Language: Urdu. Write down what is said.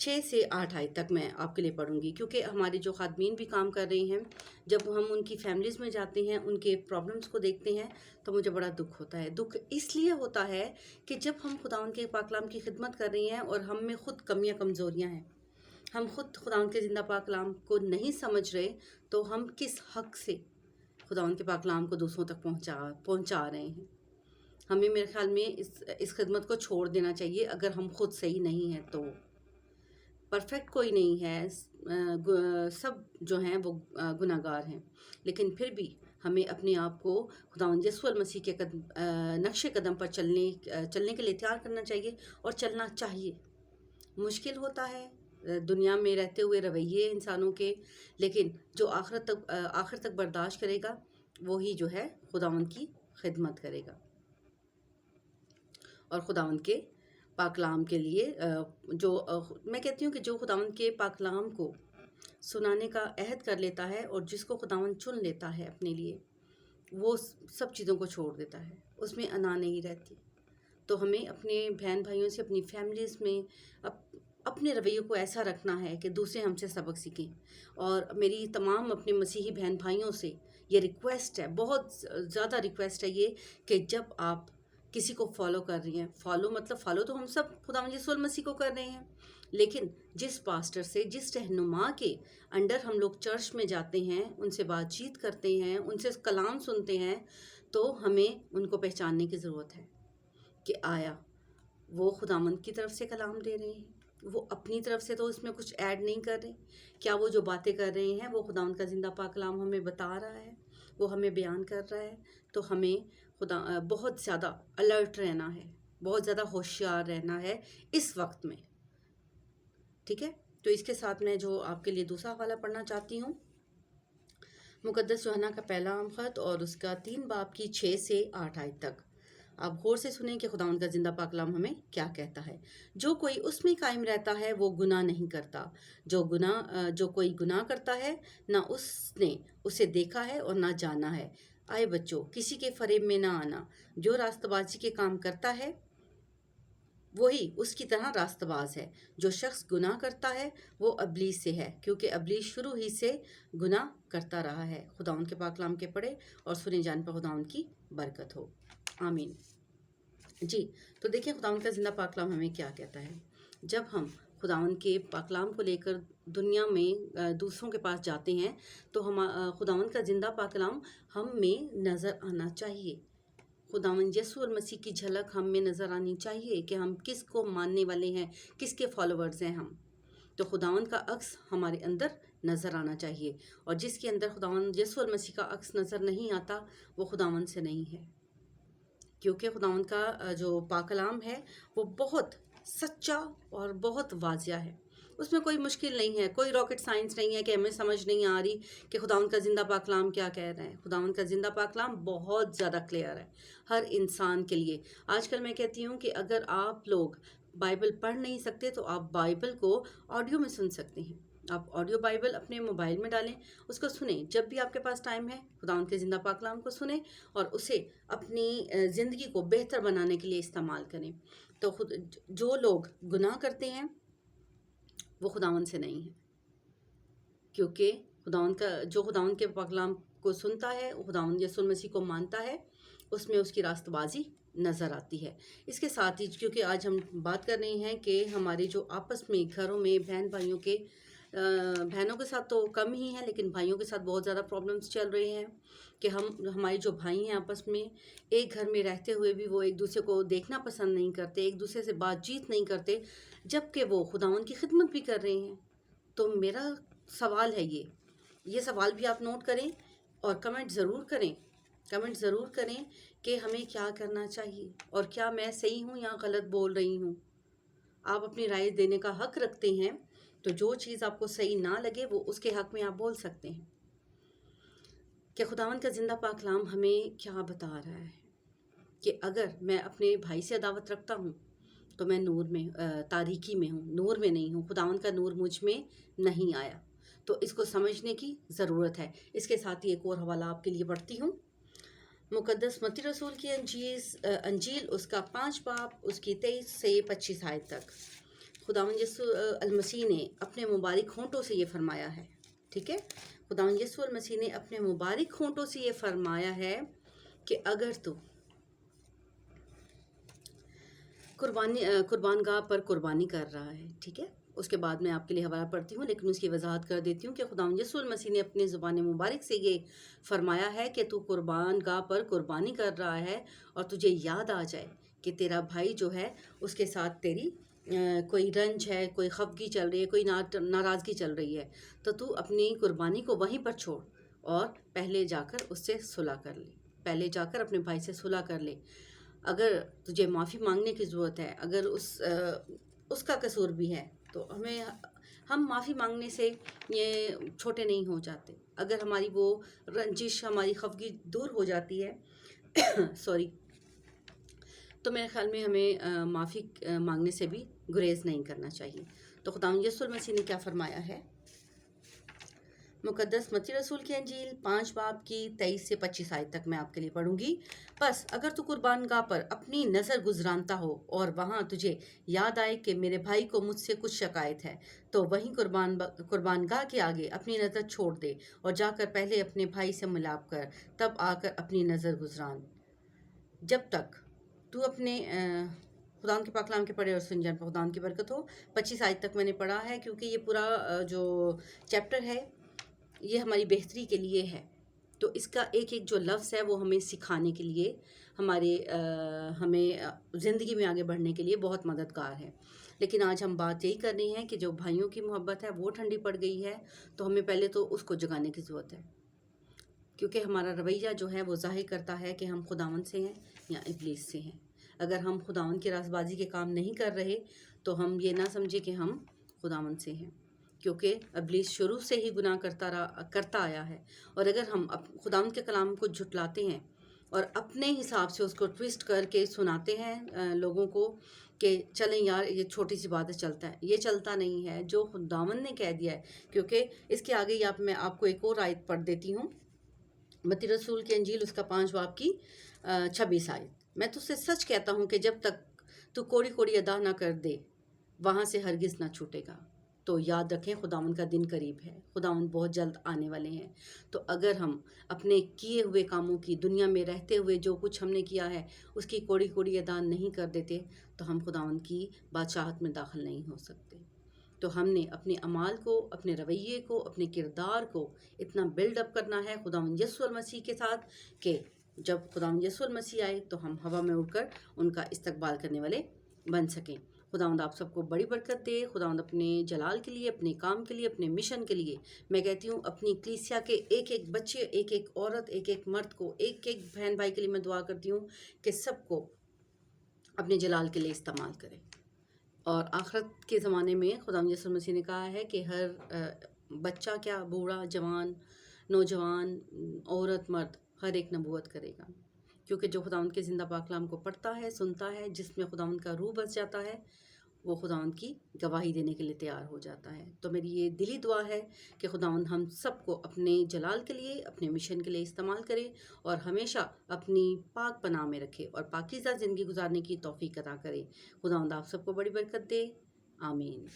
6 سے 8 آیت تک میں آپ کے لیے پڑھوں گی، کیونکہ ہمارے جو خادمین بھی کام کر رہے ہیں، جب ہم ان کی فیملیز میں جاتے ہیں، ان کے پرابلمس کو دیکھتے ہیں، تو مجھے بڑا دکھ ہوتا ہے۔ دکھ اس لیے ہوتا ہے کہ جب ہم خداوند کے پاک کلام کی خدمت کر رہے ہیں اور ہم میں خود کمیاں کمزوریاں ہیں، ہم خود خداوند کے زندہ پاک کلام کو نہیں سمجھ رہے، تو ہم کس حق سے خداوند کے پاک کلام کو دوسروں تک پہنچا رہے ہیں؟ ہمیں میرے خیال میں اس خدمت کو چھوڑ دینا چاہیے اگر ہم خود صحیح نہیں ہیں تو۔ پرفیکٹ کوئی نہیں ہے، سب جو ہیں وہ گناہ گار ہیں، لیکن پھر بھی ہمیں اپنے آپ کو خداوند یسوع المسیح کے نقش قدم پر چلنے کے لیے تیار کرنا چاہیے اور چلنا چاہیے۔ مشکل ہوتا ہے دنیا میں رہتے ہوئے رویے انسانوں کے، لیکن جو آخر تک برداشت کرے گا وہی جو ہے خداوند کی خدمت کرے گا، اور خداوند کے پاک کلام کے لیے میں کہتی ہوں کہ جو خداوند کے پاک کلام کو سنانے کا عہد کر لیتا ہے اور جس کو خداوند چن لیتا ہے اپنے لیے، وہ سب چیزوں کو چھوڑ دیتا ہے، اس میں انا نہیں رہتی۔ تو ہمیں اپنے بہن بھائیوں سے، اپنی فیملیز میں اپنے رویے کو ایسا رکھنا ہے کہ دوسرے ہم سے سبق سیکھیں۔ اور میری تمام اپنے مسیحی بہن بھائیوں سے یہ ریکویسٹ ہے، بہت زیادہ ریکویسٹ ہے یہ، کہ جب آپ کسی کو فالو کر رہی ہیں، فالو تو ہم سب خداوند یسوع المسیح کو کر رہے ہیں، لیکن جس پاسٹر سے، جس رہنما کے انڈر ہم لوگ چرچ میں جاتے ہیں، ان سے بات چیت کرتے ہیں، ان سے کلام سنتے ہیں، تو ہمیں ان کو پہچاننے کی ضرورت ہے کہ آیا وہ خداوند کی طرف سے کلام دے رہے ہیں، وہ اپنی طرف سے تو اس میں کچھ ایڈ نہیں کر رہے، کیا وہ جو باتیں کر رہے ہیں وہ خداوند کا زندہ پاک کلام ہمیں بتا رہا ہے، وہ ہمیں بیان کر رہا ہے؟ تو ہمیں بہت زیادہ الرٹ رہنا ہے، بہت زیادہ ہوشیار رہنا ہے اس وقت میں، ٹھیک ہے؟ تو اس کے ساتھ میں جو آپ کے لیے دوسرا حوالہ پڑھنا چاہتی ہوں، مقدس یوحنا کا پہلا خط اور اس کا 3 باب کی 6 سے 8 آیت تک۔ آپ غور سے سنیں کہ خداوند کا زندہ پاک کلام ہمیں کیا کہتا ہے۔ جو کوئی اس میں قائم رہتا ہے وہ گناہ نہیں کرتا، جو کوئی گناہ کرتا ہے نہ اس نے اسے دیکھا ہے اور نہ جانا ہے۔ آئے بچوں، کسی کے فریب میں نہ آنا، جو راست بازی کے کام کرتا ہے وہی اس کی طرح راست باز ہے۔ جو شخص گناہ کرتا ہے وہ ابلیس سے ہے، کیونکہ ابلیس شروع ہی سے گناہ کرتا رہا ہے۔ خداوند کے پاک کلام کے پڑھے اور سنے جان پر خداوند کی برکت ہو، آمین۔ جی، تو دیکھیں خداوند کا زندہ پاک کلام ہمیں کیا کہتا ہے۔ جب ہم خداوند کے پاک کلام کو لے کر دنیا میں دوسروں کے پاس جاتے ہیں، تو خداوند کا زندہ پاک کلام ہم میں نظر آنا چاہیے۔ خداوند یسوع المسیح کی جھلک ہم میں نظر آنی چاہیے کہ ہم کس کو ماننے والے ہیں، کس کے فالوورز ہیں ہم۔ تو خداوند کا عکس ہمارے اندر نظر آنا چاہیے، اور جس کے اندر خداوند یسوع المسیح کا عکس نظر نہیں آتا وہ خداوند سے نہیں ہے، کیونکہ خداوند کا جو پاک کلام ہے وہ بہت سچا اور بہت واضح ہے، اس میں کوئی مشکل نہیں ہے، کوئی راکٹ سائنس نہیں ہے کہ ہمیں سمجھ نہیں آ رہی کہ خداوند کا زندہ پاک کلام کیا کہہ رہا ہے۔ خداوند کا زندہ پاک کلام بہت زیادہ کلیئر ہے ہر انسان کے لیے۔ آج کل میں کہتی ہوں کہ اگر آپ لوگ بائبل پڑھ نہیں سکتے تو آپ بائبل کو آڈیو میں سن سکتے ہیں۔ آپ آڈیو بائبل اپنے موبائل میں ڈالیں، اس کو سنیں، جب بھی آپ کے پاس ٹائم ہے خداوند کے زندہ پاک کلام کو سنیں اور اسے اپنی زندگی کو بہتر بنانے کے لیے استعمال کریں۔ تو جو لوگ گناہ کرتے ہیں وہ خداوند سے نہیں ہے، کیونکہ خداوند کے پاک کلام کو سنتا ہے، خداوند یسوع المسیح کو مانتا ہے، اس میں اس کی راست بازی نظر آتی ہے۔ اس کے ساتھ ہی کیونکہ آج ہم بات کر رہے ہیں کہ ہمارے جو آپس میں گھروں میں بہنوں کے ساتھ تو کم ہی ہیں، لیکن بھائیوں کے ساتھ بہت زیادہ پرابلمس چل رہے ہیں کہ ہمارے جو بھائی ہیں آپس میں ایک گھر میں رہتے ہوئے بھی وہ ایک دوسرے کو دیکھنا پسند نہیں کرتے، ایک دوسرے سے بات چیت نہیں کرتے، جبکہ وہ خداوند کی خدمت بھی کر رہے ہیں۔ تو میرا سوال ہے یہ سوال بھی آپ نوٹ کریں اور کمنٹ ضرور کریں کہ ہمیں کیا کرنا چاہیے اور کیا میں صحیح ہوں یا غلط بول رہی ہوں۔ آپ اپنی رائے دینے کا حق رکھتے ہیں، تو جو چیز آپ کو صحیح نہ لگے وہ اس کے حق میں آپ بول سکتے ہیں کہ خداوند کا زندہ پاک کلام ہمیں کیا بتا رہا ہے کہ اگر میں اپنے بھائی سے عداوت رکھتا ہوں تو میں تاریکی میں ہوں، نور میں نہیں ہوں، خداوند کا نور مجھ میں نہیں آیا۔ تو اس کو سمجھنے کی ضرورت ہے۔ اس کے ساتھ ہی ایک اور حوالہ آپ کے لیے پڑھتی ہوں، مقدس متی رسول کی انجیل اس کا 5 باب اس کی 23 سے 25 آیت تک۔ خداوند یسوع المسیح نے اپنے مبارک ہونٹوں سے یہ فرمایا ہے، ٹھیک ہے، خداوند یسوع المسیح نے اپنے مبارک ہونٹوں سے یہ فرمایا ہے کہ اگر تو قربان گاہ پر قربانی کر رہا ہے، ٹھیک ہے، اس کے بعد میں آپ کے لیے حوالہ پڑھتی ہوں، لیکن اس کی وضاحت کر دیتی ہوں کہ خداوند یسوع المسیح نے اپنے زبان مبارک سے یہ فرمایا ہے کہ تو قربان گاہ پر قربانی کر رہا ہے اور تجھے یاد آ جائے کہ تیرا بھائی جو ہے اس کے ساتھ تیری کوئی رنج ہے، کوئی خفگی چل رہی ہے، کوئی ناراضگی چل رہی ہے، تو تو اپنی قربانی کو وہیں پر چھوڑ اور پہلے جا کر اس سے صلح کر لے، پہلے جا کر اپنے بھائی سے صلح کر لے۔ اگر تجھے معافی مانگنے کی ضرورت ہے، اگر اس کا قصور بھی ہے، تو ہم معافی مانگنے سے یہ چھوٹے نہیں ہو جاتے۔ اگر ہماری وہ رنجش، ہماری خفگی دور ہو جاتی ہے سوری، تو میرے خیال میں ہمیں معافی مانگنے سے بھی گریز نہیں کرنا چاہیے۔ تو خداوند یسوع المسیح نے کیا فرمایا ہے؟ مقدس متی رسول کی انجیل 5 باب کی 23 سے 25 آیت تک میں آپ کے لیے پڑھوں گی۔ بس اگر تو قربان گاہ پر اپنی نظر گزرانتا ہو اور وہاں تجھے یاد آئے کہ میرے بھائی کو مجھ سے کچھ شکایت ہے، تو وہیں قربان گاہ کے آگے اپنی نظر چھوڑ دے اور جا کر پہلے اپنے بھائی سے ملاپ کر، تب آ کر اپنی نظر گزران۔ جب تک تو اپنے خداوند کے پاک کلام کے پڑھے اور سن جان پر خداوند کی برکت ہو۔ 25 آیت تک میں نے پڑھا ہے کیونکہ یہ پورا جو چیپٹر ہے یہ ہماری بہتری کے لیے ہے، تو اس کا ایک ایک جو لفظ ہے وہ ہمیں سکھانے کے لیے، ہمیں زندگی میں آگے بڑھنے کے لیے بہت مددگار ہے۔ لیکن آج ہم بات یہی کر رہی ہیں کہ جو بھائیوں کی محبت ہے وہ ٹھنڈی پڑ گئی ہے، تو ہمیں پہلے تو اس کو جگانے کی ضرورت ہے، کیونکہ ہمارا رویہ جو ہے وہ ظاہر کرتا ہے کہ ہم خداوند سے ہیں یا ابلیس سے ہیں۔ اگر ہم خداوند کی راست بازی کے کام نہیں کر رہے تو ہم یہ نہ سمجھے کہ ہم خداوند سے ہیں، کیونکہ ابلیس شروع سے ہی گناہ کرتا آیا ہے۔ اور اگر ہم خداوند کے کلام کو جھٹلاتے ہیں اور اپنے حساب سے اس کو ٹویسٹ کر کے سناتے ہیں لوگوں کو کہ چلیں یار یہ چھوٹی سی بات ہے، چلتا ہے، یہ چلتا نہیں ہے، جو خداوند نے کہہ دیا ہے۔ کیونکہ اس کے آگے میں آپ کو ایک اور آیت پڑھ دیتی ہوں، متی رسول کی انجیل اس کا 5 باب کی 26 آیت۔ میں تجھ سے سچ کہتا ہوں کہ جب تک تو کوڑی کوڑی ادا نہ کر دے، وہاں سے ہرگز نہ چھوٹے گا۔ تو یاد رکھیں خداوند کا دن قریب ہے، خداوند بہت جلد آنے والے ہیں۔ تو اگر ہم اپنے کیے ہوئے کاموں کی، دنیا میں رہتے ہوئے جو کچھ ہم نے کیا ہے اس کی کوڑی کوڑی ادا نہیں کر دیتے، تو ہم خداوند کی بادشاہت میں داخل نہیں ہو سکتے۔ تو ہم نے اپنے اعمال کو، اپنے رویے کو، اپنے کردار کو اتنا بلڈ اپ کرنا ہے خداوند یسوع المسیح کے ساتھ کہ جب خداوند یسوع المسیح آئے تو ہم ہوا میں اڑ کر ان کا استقبال کرنے والے بن سکیں۔ خداوند آپ سب کو بڑی برکت دے۔ خداوند اپنے جلال کے لیے، اپنے کام کے لیے، اپنے مشن کے لیے، میں کہتی ہوں اپنی کلیسیا کے ایک ایک بچے، ایک ایک عورت، ایک ایک مرد کو، ایک ایک بہن بھائی کے لیے میں دعا کرتی ہوں کہ سب کو اپنے جلال کے لیے استعمال کرے۔ اور آخرت کے زمانے میں خداوند یسوع مسیح نے کہا ہے کہ ہر بچہ کیا، بوڑھا، جوان، نوجوان، عورت، مرد، ہر ایک نبوت کرے گا، کیونکہ جو خداوند کے زندہ پاک کلام کو پڑھتا ہے، سنتا ہے، جس میں خداوند کا روح بس جاتا ہے، وہ خداوند کی گواہی دینے کے لیے تیار ہو جاتا ہے۔ تو میری یہ دلی دعا ہے کہ خداوند ہم سب کو اپنے جلال کے لیے، اپنے مشن کے لیے استعمال کرے اور ہمیشہ اپنی پاک پناہ میں رکھے اور پاکیزہ زندگی گزارنے کی توفیق عطا کرے۔ خداوند آپ سب کو بڑی برکت دے، آمین۔